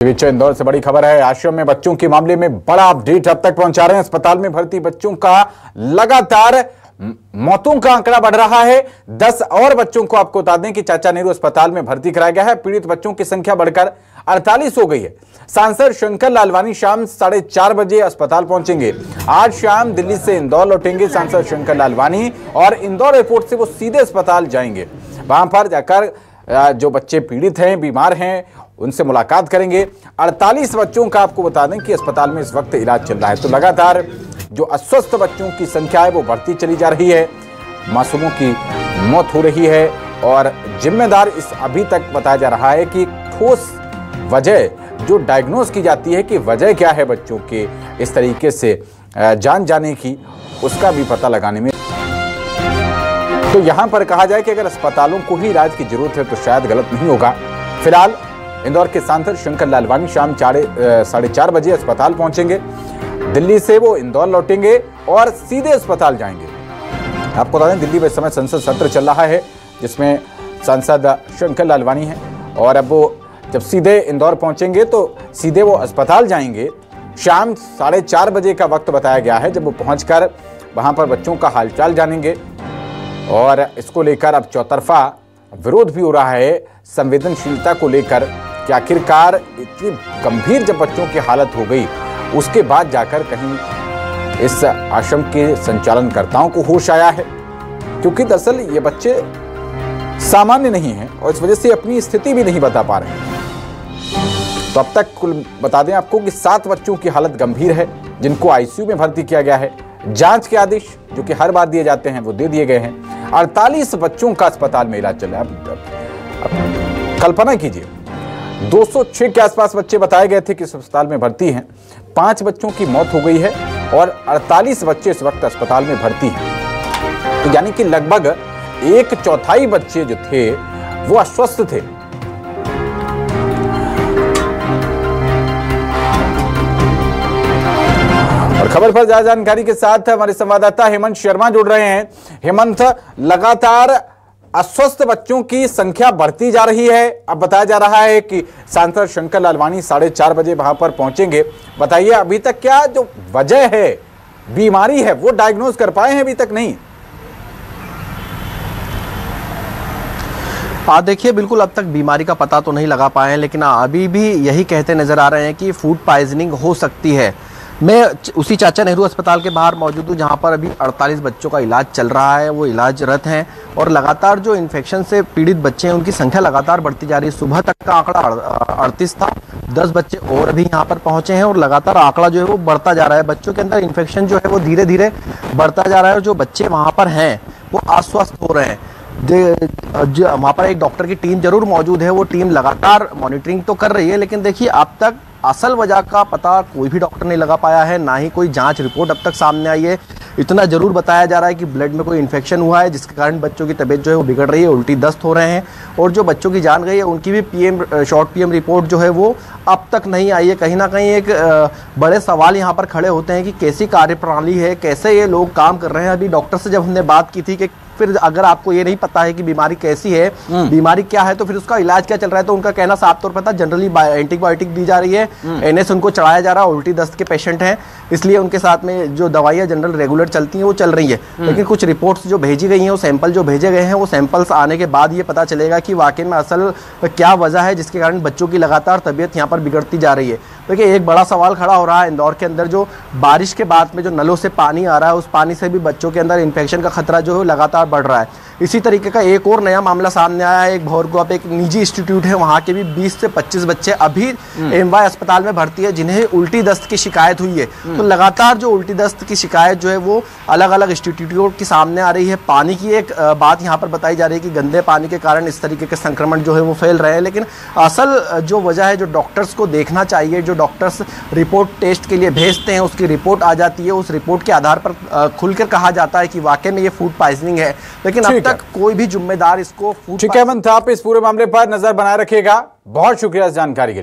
इंदौर से बड़ी खबर है। आश्रम में बच्चों के मामले में बड़ा अपडेट अब तक पहुंचा रहे हैं। अस्पताल में भर्ती बच्चों का लगातार मौतों का आंकड़ा बढ़ रहा है। 10 और बच्चों को आपको बता दें कि चाचा नेहरू अस्पताल में भर्ती कराया गया है। पीड़ित बच्चों की संख्या बढ़कर 48 हो गई है। सांसद शंकर लालवानी शाम 4:30 बजे अस्पताल पहुंचेंगे। आज शाम दिल्ली से इंदौर लौटेंगे सांसद शंकर लालवानी और इंदौर एयरपोर्ट से वो सीधे अस्पताल जाएंगे। वहां पर जाकर जो बच्चे पीड़ित हैं, बीमार हैं, उनसे मुलाकात करेंगे। 48 बच्चों का आपको बता दें कि अस्पताल में इस वक्त इलाज चल रहा है। तो लगातार जो अस्वस्थ बच्चों की संख्या है वो बढ़ती चली जा रही है। मासूमों की मौत हो रही है और जिम्मेदार इस अभी तक बताया जा रहा है कि ठोस वजह जो डायग्नोज की जाती है कि वजह क्या है बच्चों के इस तरीके से जान जाने की, उसका भी पता लगाने में। तो यहां पर कहा जाए कि अगर अस्पतालों को ही इलाज की जरूरत है तो शायद गलत नहीं होगा। फिलहाल इंदौर के सांसद शंकर लालवानी शाम 4:30 बजे अस्पताल पहुंचेंगे। दिल्ली से वो इंदौर लौटेंगे और सीधे अस्पताल जाएंगे। आपको बता दें दिल्ली में इस समय संसद सत्र चल रहा है जिसमें सांसद शंकर लालवानी है और अब वो जब सीधे इंदौर पहुंचेंगे तो सीधे वो अस्पताल जाएंगे। शाम 4:30 बजे का वक्त बताया गया है जब वो पहुंचकर वहां पर बच्चों का हालचाल जानेंगे और इसको लेकर अब चौतरफा विरोध भी हो रहा है संवेदनशीलता को लेकर कि आखिरकार इतनी गंभीर जब बच्चों की हालत हो गई उसके बाद जाकर कहीं इस आश्रम के संचालनकर्ताओं को होश आया है, क्योंकि दरअसल ये बच्चे सामान्य नहीं हैं और इस वजह से अपनी स्थिति भी नहीं बता पा रहे हैं। तो अब तक कुल बता दें आपको कि 7 बच्चों की हालत गंभीर है जिनको आईसीयू में भर्ती किया गया है। जांच के आदेश जो कि हर बार दिए जाते हैं वो दे दिए गए हैं। 48 बच्चों का अस्पताल में इलाज चल रहा है। अब कल्पना कीजिए 206 के आसपास बच्चे बताए गए थे कि इस अस्पताल में भर्ती हैं। 5 बच्चों की मौत हो गई है और 48 बच्चे इस वक्त अस्पताल में भर्ती हैं। तो यानी कि लगभग 1/4 बच्चे जो थे वो अस्वस्थ थे। और खबर पर ज्यादा जानकारी के साथ हमारे संवाददाता हेमंत शर्मा जुड़ रहे हैं। हेमंत, लगातार अस्वस्थ बच्चों की संख्या बढ़ती जा रही है। अब बताया जा रहा है कि सांसद शंकर लालवानी 4:30 बजे वहां पर पहुंचेंगे। बताइए अभी तक क्या जो वजह है, बीमारी है, वो डायग्नोज कर पाए हैं? अभी तक नहीं। देखिए बिल्कुल अब तक बीमारी का पता तो नहीं लगा पाए हैं, लेकिन अभी भी यही कहते नजर आ रहे हैं कि फूड पॉइजनिंग हो सकती है। मैं उसी चाचा नेहरू अस्पताल के बाहर मौजूद हूँ जहाँ पर अभी 48 बच्चों का इलाज चल रहा है, वो इलाजरत हैं और लगातार जो इन्फेक्शन से पीड़ित बच्चे हैं उनकी संख्या लगातार बढ़ती जा रही है। सुबह तक का आंकड़ा 38 था, 10 बच्चे और अभी यहाँ पर पहुँचे हैं और लगातार आंकड़ा जो है वो बढ़ता जा रहा है। बच्चों के अंदर इन्फेक्शन जो है वो धीरे धीरे बढ़ता जा रहा है और जो बच्चे वहाँ पर हैं वो अस्वस्थ हो रहे हैं। वहाँ पर एक डॉक्टर की टीम जरूर मौजूद है, वो टीम लगातार मॉनिटरिंग तो कर रही है, लेकिन देखिए अब तक असल वजह का पता कोई भी डॉक्टर नहीं लगा पाया है, ना ही कोई जांच रिपोर्ट अब तक सामने आई है। इतना जरूर बताया जा रहा है कि ब्लड में कोई इन्फेक्शन हुआ है जिसके कारण बच्चों की तबीयत जो है वो बिगड़ रही है, उल्टी दस्त हो रहे हैं और जो बच्चों की जान गई है उनकी भी शॉर्ट पीएम रिपोर्ट जो है वो अब तक नहीं आई है। कहीं ना कहीं एक बड़े सवाल यहाँ पर खड़े होते हैं कि कैसी कार्यप्रणाली है, कैसे ये लोग काम कर रहे हैं। अभी डॉक्टर से जब हमने बात की थी कि फिर अगर आपको ये नहीं पता है कि बीमारी कैसी है, बीमारी क्या है, तो फिर उसका इलाज क्या चल रहा है, तो उनका कहना साफ तौर पर था जनरली एंटीबायोटिक दी जा रही है, एनएस उनको चढ़ाया जा रहा है, उल्टी दस्त के पेशेंट हैं इसलिए उनके साथ में जो दवाइयाँ जनरल रेगुलर चलती हैं वो चल रही है। लेकिन कुछ रिपोर्ट्स जो भेजी गई हैं, वो सैंपल जो भेजे गए हैं, वो सैंपल्स आने के बाद ये पता चलेगा कि वाकई में असल क्या वजह है जिसके कारण बच्चों की लगातार तबीयत यहाँ पर बिगड़ती जा रही है। देखिए एक बड़ा सवाल खड़ा हो रहा है इंदौर के अंदर, जो बारिश के बाद में जो नलों से पानी आ रहा है उस पानी से भी बच्चों के अंदर इन्फेक्शन का खतरा जो है लगातार बढ़ रहा है। इसी तरीके का एक और नया मामला सामने आया है। एक भोरगोवा पे एक निजी इंस्टीट्यूट है, वहाँ के भी 20 से 25 बच्चे अभी एमवाई अस्पताल में भर्ती है जिन्हें उल्टी दस्त की शिकायत हुई है। तो लगातार जो उल्टी दस्त की शिकायत जो है वो अलग अलग इंस्टीट्यूट के सामने आ रही है। पानी की एक बात यहाँ पर बताई जा रही है कि गंदे पानी के कारण इस तरीके के संक्रमण जो है वो फैल रहे हैं, लेकिन असल जो वजह है जो डॉक्टर्स को देखना चाहिए, जो डॉक्टर्स रिपोर्ट टेस्ट के लिए भेजते हैं उसकी रिपोर्ट आ जाती है, उस रिपोर्ट के आधार पर खुलकर कहा जाता है कि वाकई में ये फूड पॉइजनिंग है, लेकिन अब तक कोई भी जिम्मेदार इसको ठीक है हेमंत, आप इस पूरे मामले पर नजर बनाए रखिएगा। बहुत शुक्रिया इस जानकारी के लिए।